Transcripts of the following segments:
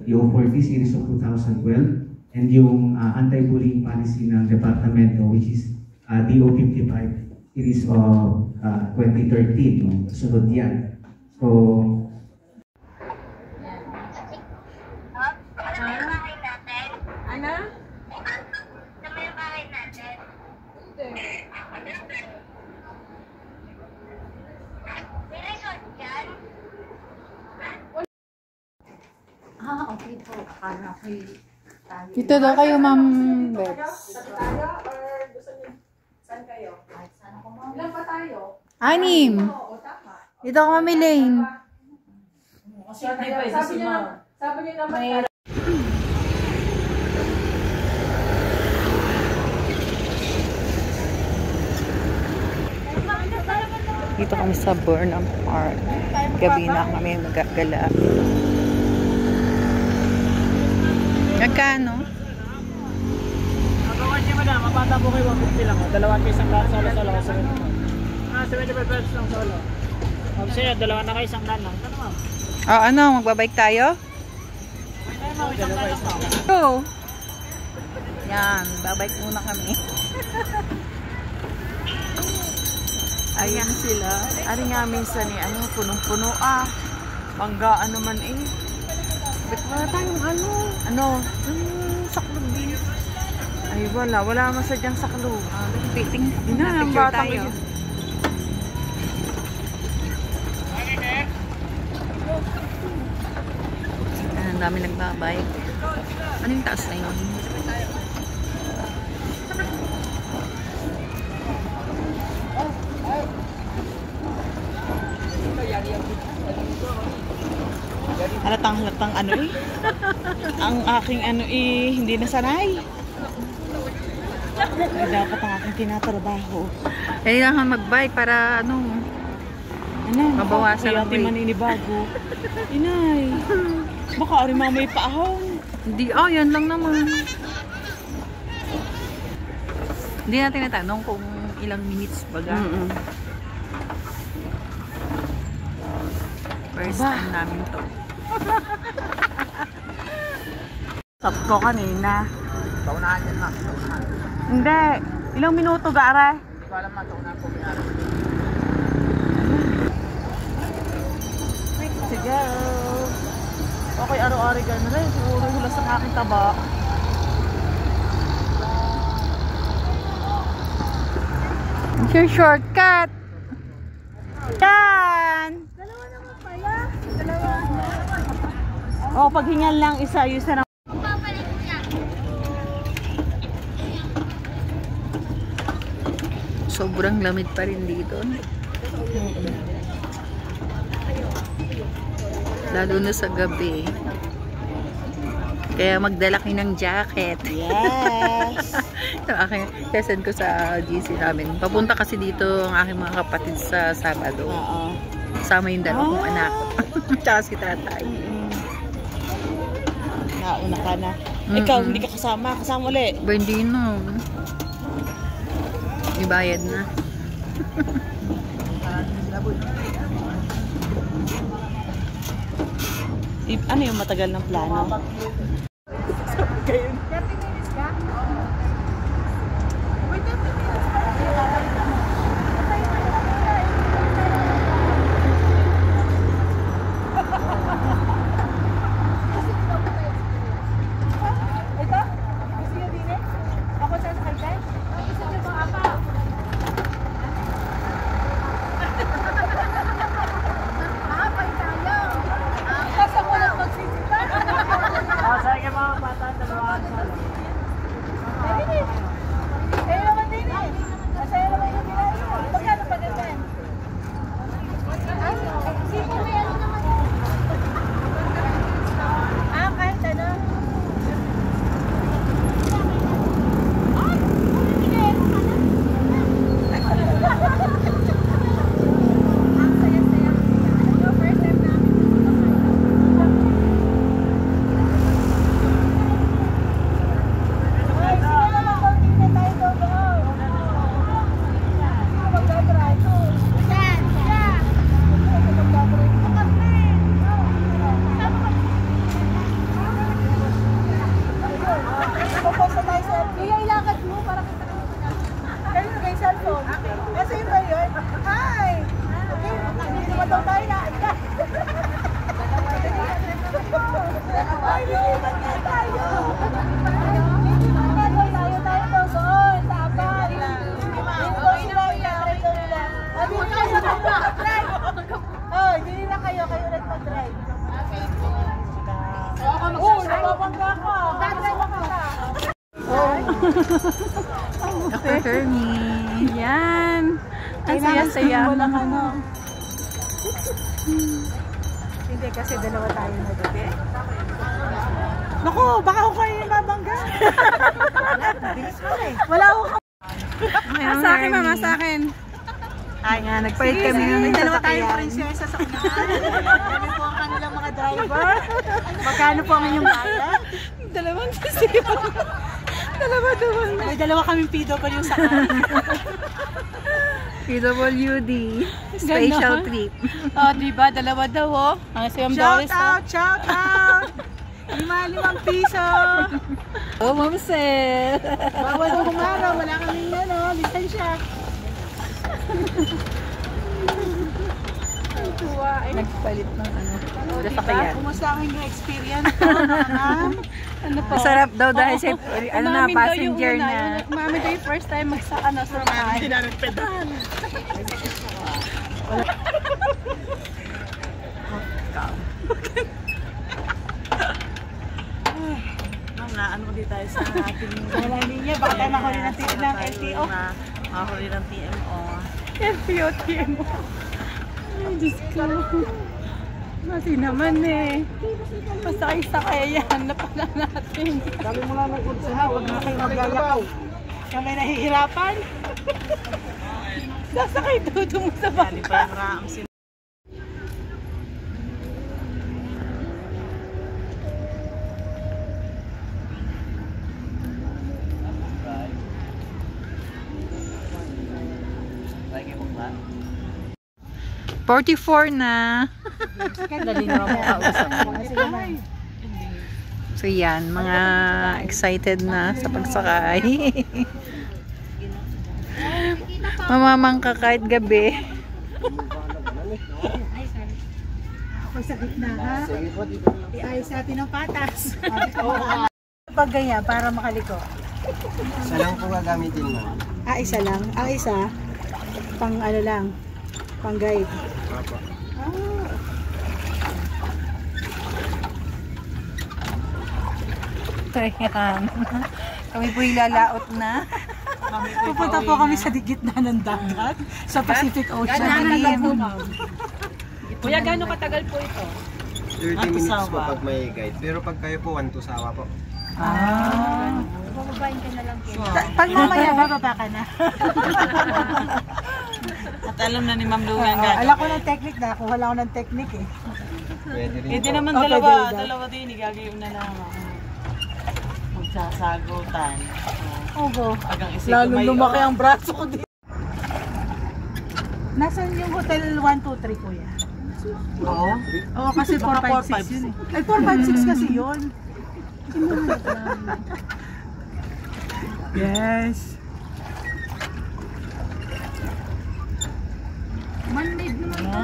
DO40 series of 2012 and yung anti-bullying policy ng departamento, which is DO55 series of 2013. No? Sunod yan. So, okay po. Para kayo tayo. Dito daw kayo, Ma'am Bets. Tayo or gusto niyo? Saan kayo? Saan ako, Ma'am? Ilan pa tayo? 6. Oo, tama. Dito kami, Lane. Kasi sabi niyo naman Dito kami sa Burnham Park. Gabi na kami magagala. Magkano? Magawa niya madam, mapata po kayo 150 lang. Dalawan kayo isang daan solo-solo kasi 75 pesos lang solo. Ma'am siya, dalawa na kayo isang daan lang. Ano ma'am? Oh, ano? Magbabike tayo? Ay ma'am, isang daan lang ma'am. Go! Yan, babike muna kami. Ayan sila. Ari nga minsan eh, ano, punong-puno Banggaan naman eh. Ba't wala tayong ano, saklog din. Ay wala masadyang saklog. Piting, na ang batang tayo. Ang dami nagbabike. Anong taas na yun? Halatang ano eh. Ang aking ano eh, hindi nasanay. Dapat ang aking tinatrabaho. Kailangan mag-bike para ano, mabawasan ang weight. Maninibago. Inay. Baka ari mamay paahon. Hindi, yan lang naman. Hindi natin natanong kung ilang minutes baga. First time namin to. Stop ko kanina. Paunahan yan ma'am. Hindi. Ilang minuto gara? Hindi ko alam ma'am, paunahan po may-ari. Sige. Okay, araw-ari gano'n rin. Siguro hulas ang aking taba. It's your shortcut. Yan! Dalawa naman pala. Dalawa. O, paghingal lang isa na. Sobrang lamig pa rin dito. Lalo na sa gabi. Kaya magdala kayo ng jacket. Yes! Ito aking session ko sa GC namin. Papunta kasi dito ang aking mga kapatid sa Sabado. Oo. Kasama yung dalawang anak. Tsaka si tatay. Nauna ka na. Ikaw, hindi ka kasama. Kasama ulit. Ba, hindi na. Ibayad na. Ano yung matagal ng plano? Kayo. 30 minutes ka? Wait, 30 Ito? Gusto nyo din eh? Ako sa sakay? Gusto nyo ba apa? Mahapay tayo! Kasi ko lang magsisita! Saan kayo mga bata, dalawa solo. Kayo naman din eh! Masaya naman Babangga ko. Babangga ko. Dr. Hermie. Yan. Ang saya-saya. Walang ano. Hindi kasi dalawa tayo na gabi. Naku, baka ako kayo yung babangga. Wala ako. Sa akin, mama, sa akin. Ay nga, nagpalit kami ng Dalawa tayong sasakyan. prinsesa sa kanya. Kami po ang kanilang mga driver. Magkano po ang inyong bayad? Dalawang sisiyo. Dalawa. May dalawa kaming PW sa kanya. PWD. Special trip. Oh, diba? Dalawa daw, oh. Ang si Ma'am Doris, oh. Shout out! 5 piso! Oh, Ma'am Sel. Bawal ang kumaraw, wala kaming lisensya. Nagpalit ng sasakyan. Kumusta ang inyong experience po, ma'am? Ano po? Masarap daw dahil sa passenger na. Mami daw yung first time sumakay. Hindi namin pedal. Ma'am, naano ko tayo sa ating Wala niya, baka tayo makahuli ng LTO. Makahuli ng TMO. FPO-TMO. Ay, Diyos ko. Mati naman eh. Masakay-sakay yan. Napala natin. Sabi mo lang ng kursuha, huwag na kayo maglalabaw. Kami nahihirapan. Sasakay dudo mo sa Bali bangka. pa yung raang $44 na. Dali na ako kausap. So yan, mga excited na sa pagsakay. Mamamangka kahit gabi. Ako sa gitna, ha? Iayos natin ang patas. Pag ganyan, para makaliko. Isa lang po gagamitin mo. Isa lang? Isa? Pang ano lang? Pang guide. Ayan. Kami po ilalaot na. Pupunta po kami sa gitna ng dagat, sa Pacific Ocean. Kuya, gano'ng katagal po ito? 30 minutes po pag may guide. Pero pag kayo po, 1 to sawa po. Bababayin ka na lang po. Pag mamaya, bababa ka na. At alam na ni Ma'am Lungan gagawin. Alam ko ng technique na, kuha lang ako ng technique eh. Pwede rin Hindi po. naman Okay, dalawa. very good. Dalawa din. Igagawin na lang. Magsasagutan. Ogo. Agang isip Lalo may lumaki ang braso ko dito. Nasaan yung hotel 123 kuya? Oo. Oo, kasi 456 yun eh. Ay, 456 kasi yun. Yes. Monday naman po.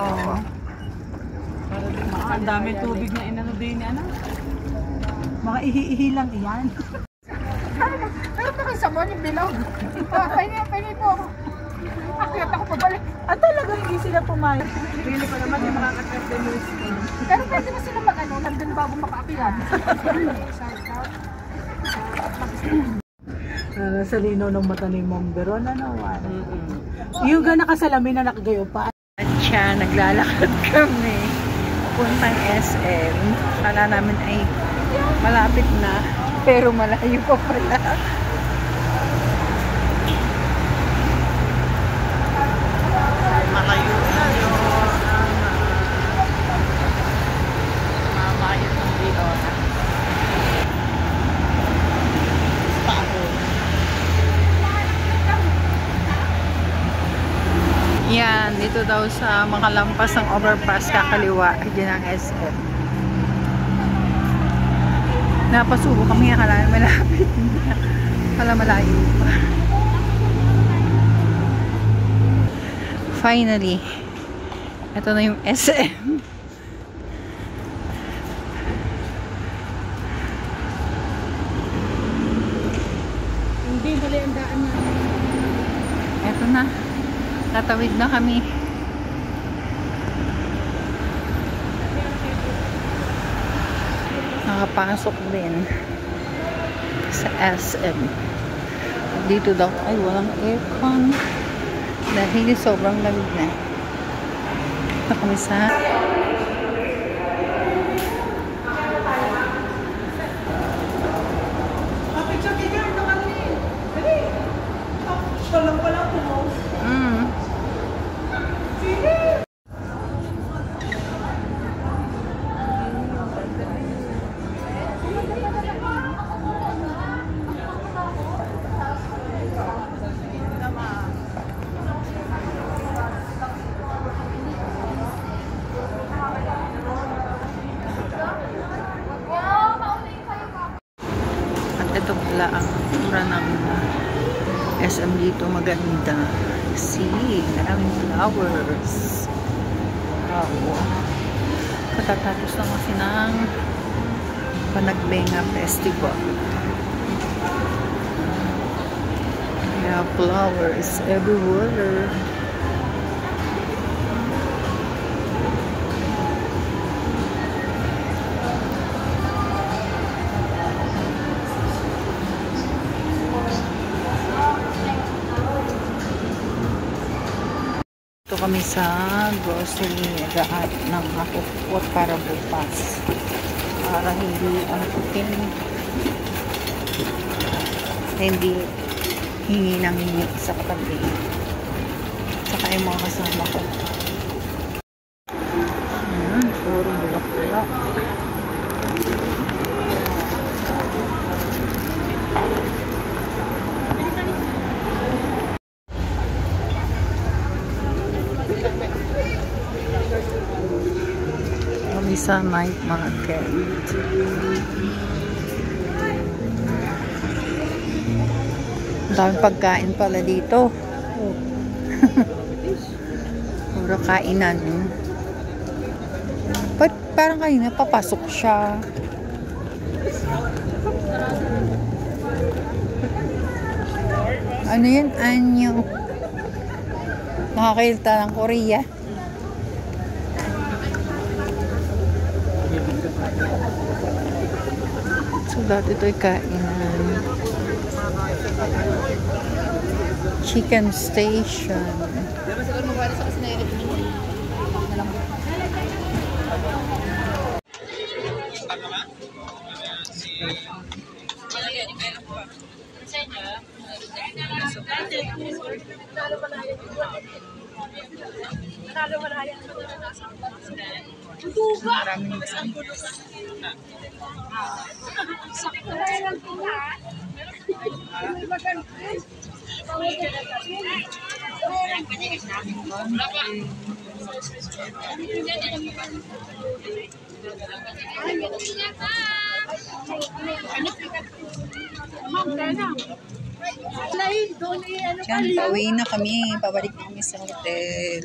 Oo. Ang dami tubig na inano din ano. Mga ihi-ihi lang iyan. Pero pa kayo sa morning bilog. Pahingi po ako. Akit ako pabalik. At talaga hindi sila pumayag. Pili pa naman yung makakatap din yung Pero pwede ba sila mag-ano? Nandun bago makaapilan. sa lino ng mata ni Ma'am Veron, ano? Yung gana kasalamin na nakagayo pa. At siya, naglalakad kami. Puntang SM. Kala namin ay malapit na. Pero malayo pa pala. Malayo na yun. Mamayo ng Leon. Yan, dito daw sa makalampas ng overpass kakaliwa, dyan ang SM. Napasubo kami, akala malapit. Akala malayo pa. Finally, ito na yung SM. Hindi, mali ang daan na. Ito na. Tatawid na kami. makakapasok din sa SM. Dito daw ay walang aircon dahil sobrang lamig na. Ito kami sa ito pala ang tura ng SM dito, maganda. See, maraming flowers. Wow. Katatapos lang kasi ng Panagbenga Festival. Yeah, flowers everywhere. Ito kami sa grocery, nag-aat ng ako para bukas. Para hindi hindi hingi ng hingi sa katabi. Saka yung mga kasama ko. Ayan, puro bulak-bulak. Kami sa night market. Daming pagkain pala dito. Puro kainan. Ba't parang kanina papasok siya? Ano yun? Anyo. Nakakailta ng Korea. So, dati ito'y kainan. Chicken Station. Diyan, pauwi na kami. Pabalik na kami sa hotel.